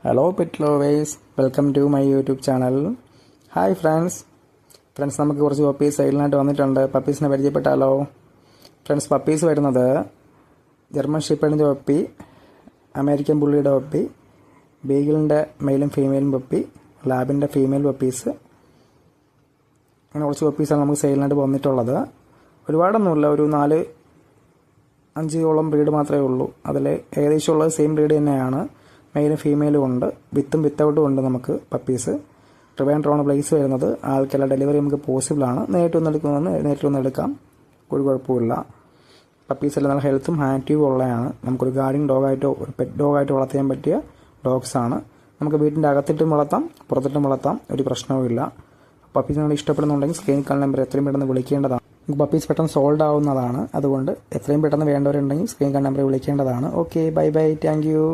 Hello pet lovers, welcome to my YouTube channel. Hi friends, നമുക്ക് കുറച്ച് puppies സൈഡിലായിട്ട് വന്നിട്ടുണ്ട്. പപ്പീസിനെ പരിചയപ്പെട്ടാലോ? ഫ്രണ്ട്സ്, പപ്പീസ് വരുന്നത് ജർമ്മൻ ഷെപ്പേർഡിൻ്റെ പപ്പി, അമേരിക്കൻ ബുള്ളിയുടെ പപ്പി, ബീഗിളിൻ്റെ മെയിലും ഫീമെയിലും പപ്പി, ലാബിൻ്റെ ഫീമെയിൽ പപ്പീസ്, അങ്ങനെ കുറച്ച് പപ്പീസാണ് നമുക്ക് സെയിലിനായിട്ട് വന്നിട്ടുള്ളത്. ഒരുപാടൊന്നുമില്ല, ഒരു 4-5 ബ്രീഡ് മാത്രമേ ഉള്ളൂ. അതിൽ ഏകദേശം ഉള്ളത് സെയിം ബ്രീഡ് തന്നെയാണ്. മെയിലും ഫീമെയിലും ഉണ്ട്, വിത്തും വിത്തൗട്ടും ഉണ്ട് നമുക്ക് പപ്പീസ്. ട്രിവാൻഡ്രമാണ് പ്ലേസ് വരുന്നത്. ആൾക്കെല്ലാം ഡെലിവറി നമുക്ക് പോസിബിളാണ്. നേരിട്ടൊന്ന് എടുക്കാം, ഒരു കുഴപ്പമില്ല. പപ്പീസെല്ലാം നല്ല ഹെൽത്തും ആക്റ്റീവും ഉള്ളതാണ്. നമുക്കൊരു ഗാർഡിങ് ഡോഗായിട്ടോ ഒരു പെറ്റ് ഡോഗായിട്ടോ വളർത്താൻ പറ്റിയ ഡോഗ്സാണ്. നമുക്ക് വീട്ടിൻ്റെ അകത്തിട്ടും വളർത്താം, പുറത്തിട്ടും വളർത്താം, ഒരു പ്രശ്നവുമില്ല. പപ്പീസ് നിങ്ങൾ ഇഷ്ടപ്പെടുന്നുണ്ടെങ്കിൽ സ്ക്രീൻ കാൾ നമ്പർ എത്രയും പെട്ടെന്ന് വിളിക്കേണ്ടതാണ്. പപ്പീസ് പെട്ടെന്ന് സോൾഡ് ആവുന്നതാണ്. അതുകൊണ്ട് എത്രയും പെട്ടെന്ന് വേണ്ടവരുണ്ടെങ്കിൽ സ്ക്രീൻ കാൾ നമ്പർ വിളിക്കേണ്ടതാണ്. Okay, bye bye, thank U.